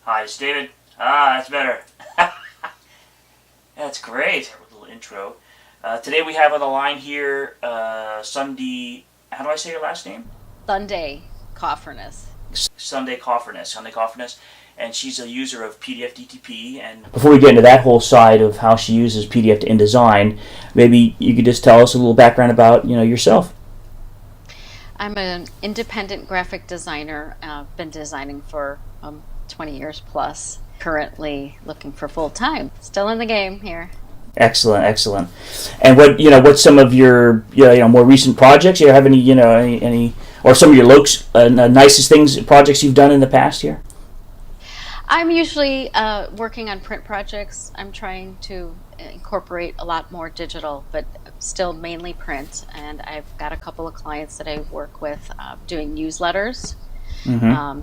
Hi, it's David. Ah, that's better. That's great. A little intro. Today we have on the line here Sunday. How do I say your last name? Sunday cofferness. Sunday Cofferness. Sunday Cofferness. And she's a user of PDF DTP. And before we get into that whole side of how she uses PDF to InDesign, maybe you could just tell us a little background about yourself. I'm an independent graphic designer. I've been designing for 20 years plus. Currently looking for full time. Still in the game here. Excellent, excellent. And what's some of your more recent projects? You have any or some of your nicest things projects you've done in the past here? I'm usually working on print projects. I'm trying to incorporate a lot more digital, but still mainly print. And I've got a couple of clients that I work with doing newsletters,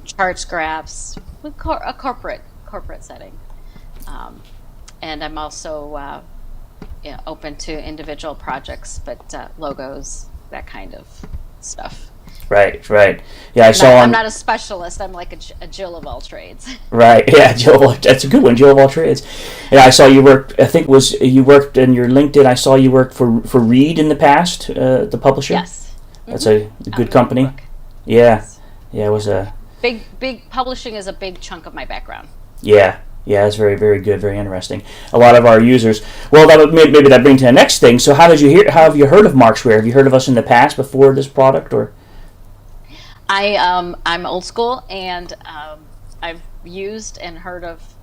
charts, graphs, with a corporate setting. And I'm also open to individual projects, but logos, that kind of stuff. Right, right. Yeah, I saw. I'm not a specialist. I'm like a Jill of all trades. Right, yeah, Jill. That's a good one, Jill of all trades. Yeah, I saw you worked. I think it was you worked in your LinkedIn. I saw you worked for Reed in the past, the publisher. Yes. That's a good company. Book. Yeah, Yes. yeah. It was a Big publishing is a big chunk of my background. yeah. Yeah, it's very, very good, very interesting. A lot of our users. Well, maybe that brings to the next thing. So, how did you hear? How have you heard of Marksware? Have you heard of us in the past before this product, or? I'm old school, and I've used and heard of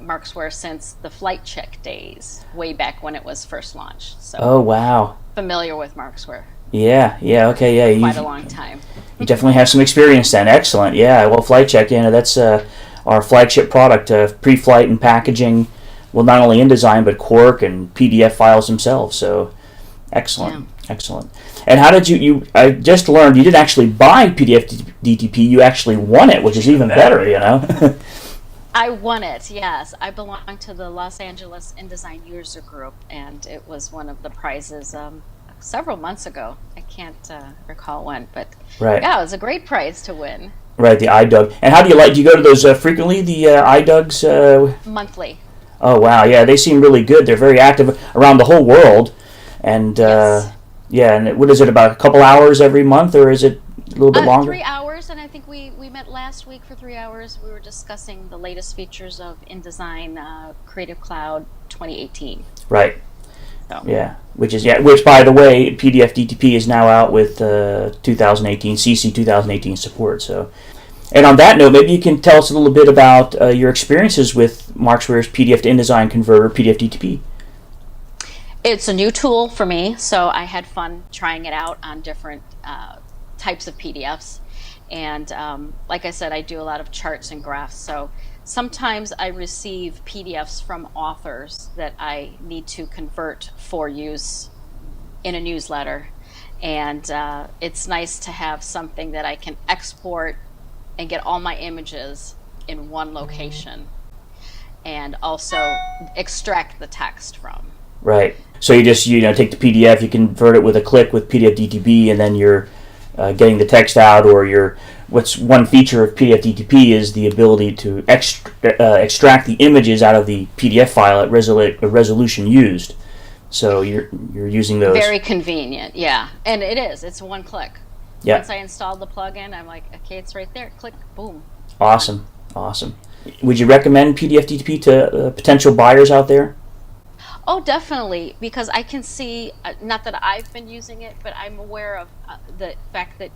Marksware since the Flight Check days, way back when it was first launched. So Oh wow. familiar with Marksware. Yeah, yeah, okay, yeah. Quite a long time. You definitely have some experience then. Excellent. Yeah, well, Flight Check, that's our flagship product, pre-flight and packaging. Well, not only InDesign, but Quark and PDF files themselves. So, excellent, excellent. And how did I just learned you didn't actually buy PDF DTP, you actually won it, which is even better. I won it, yes. I belong to the Los Angeles InDesign User Group, and it was one of the prizes several months ago. I can't recall when, but Right. yeah, it was a great prize to win. Right, the iDoug. And how do you go to those frequently, the iDougs? Monthly. Oh, wow, yeah, they seem really good. They're very active around the whole world. And, Yes. yeah, and what is it, about a couple hours every month, or is it a little bit longer? 3 hours, and I think we met last week for 3 hours. We were discussing the latest features of InDesign Creative Cloud 2018. Right. So. Yeah, which by the way, PDF DTP is now out with 2018 CC 2018 support. So, and on that note, maybe you can tell us a little bit about your experiences with Marksware's PDF to InDesign converter, PDF DTP. It's a new tool for me, so I had fun trying it out on different types of PDFs. And like I said, I do a lot of charts and graphs. So sometimes I receive PDFs from authors that I need to convert for use in a newsletter. And it's nice to have something that I can export and get all my images in one location and also extract the text from. Right. So you just take the PDF, you convert it with a click with PDF DTP, and then you're getting the text out, or what's one feature of PDF DTP is the ability to extract the images out of the PDF file at resolution used. So you're using those. Very convenient, yeah. And it is. It's one click. Yeah. Once I installed the plugin, I'm like, okay, it's right there. Click, boom. Awesome, awesome. Would you recommend PDF DTP to potential buyers out there? Oh, definitely, because I can see, not that I've been using it, but I'm aware of the fact that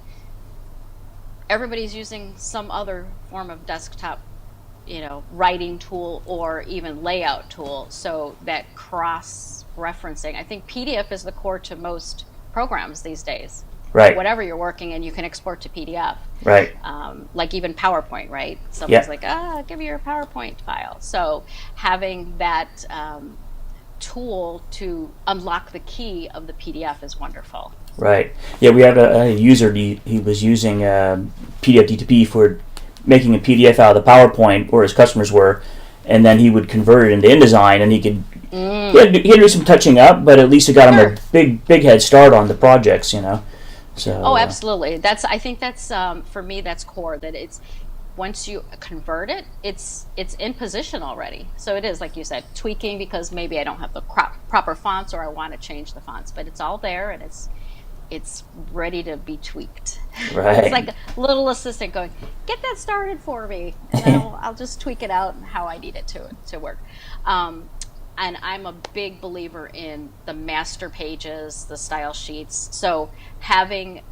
everybody's using some other form of desktop, writing tool or even layout tool. So that cross-referencing, I think PDF is the core to most programs these days. Right. Whatever you're working in, you can export to PDF. Right. Like even PowerPoint, right? Someone's like, give me your PowerPoint file. So having that tool to unlock the key of the PDF is wonderful. Right. Yeah, we had a user, he was using PDF DTP for making a PDF out of the PowerPoint, or his customers were, and then he would convert it into InDesign, and he could he had to do some touching up, but at least it got him a big head start on the projects, So Oh, absolutely. I think that's for me, that's core, that it's once you convert it, it's in position already. So it is, like you said, tweaking because maybe I don't have the proper fonts or I want to change the fonts, but it's all there and it's ready to be tweaked. Right. It's like a little assistant going, get that started for me, and then I'll just tweak it out how I need it to work. And I'm a big believer in the master pages, the style sheets. So having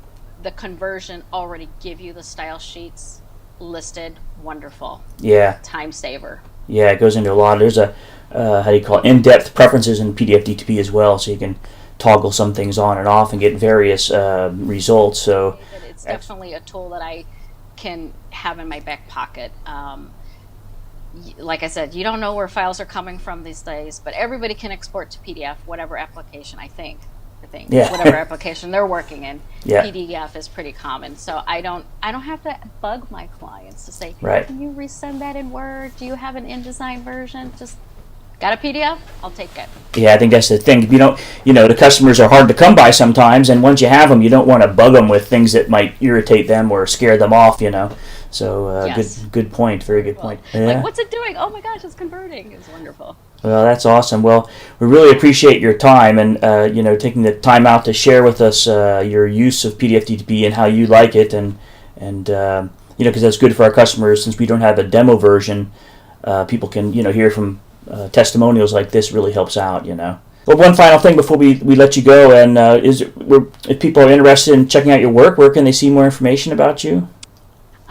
the conversion already give you the style sheets listed, wonderful. Yeah. Time saver. Yeah, it goes into a lot. There's a, how do you call it, in-depth preferences in PDF DTP as well, so you can toggle some things on and off and get various results. So it's definitely a tool that I can have in my back pocket. Like I said, you don't know where files are coming from these days, but everybody can export to PDF, whatever application Yeah. whatever application they're working in. Yeah. PDF is pretty common, so I don't have to bug my clients to say, Right. can you resend that in Word? Do you have an InDesign version? Just got a PDF? I'll take it. yeah, I think that's the thing. You don't, the customers are hard to come by sometimes, and once you have them, you don't want to bug them with things that might irritate them or scare them off. So Yes. good point. Very good point. Yeah. Like, what's it doing? Oh my gosh, it's converting. It's wonderful. Well, that's awesome. Well, we really appreciate your time and taking the time out to share with us your use of PDF DTP and how you like it, and because that's good for our customers. Since we don't have a demo version, people can hear from testimonials like this. Really helps out. Well, one final thing before we let you go, and if people are interested in checking out your work, where can they see more information about you?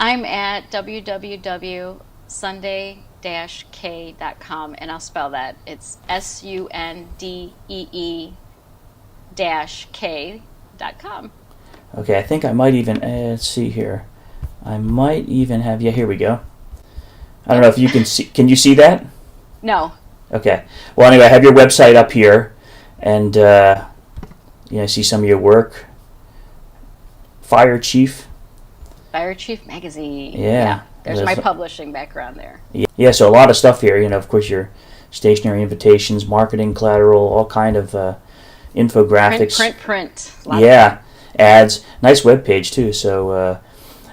I'm at www.sundee-k.com, and I'll spell that. It's SUNDEE-K.com. Okay, I think I might even, let's see here. I might even have, here we go. I don't know if you can see, can you see that? No. Okay. Well, anyway, I have your website up here, and, see some of your work. Fire Chief Magazine. Yeah. There's my publishing background there. Yeah, so a lot of stuff here. Of course, your stationary invitations, marketing collateral, all kind of infographics. Print. Ads. Nice web page too. So,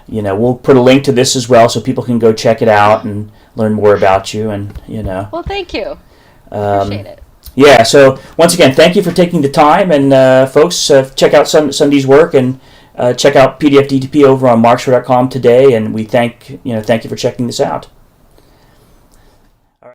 we'll put a link to this as well, so people can go check it out and learn more about you. And Well, thank you. Appreciate it. Yeah. So once again, thank you for taking the time, and folks, check out Sundee's work and check out PDF DTP over on Markster.com today. And we thank you for checking this out.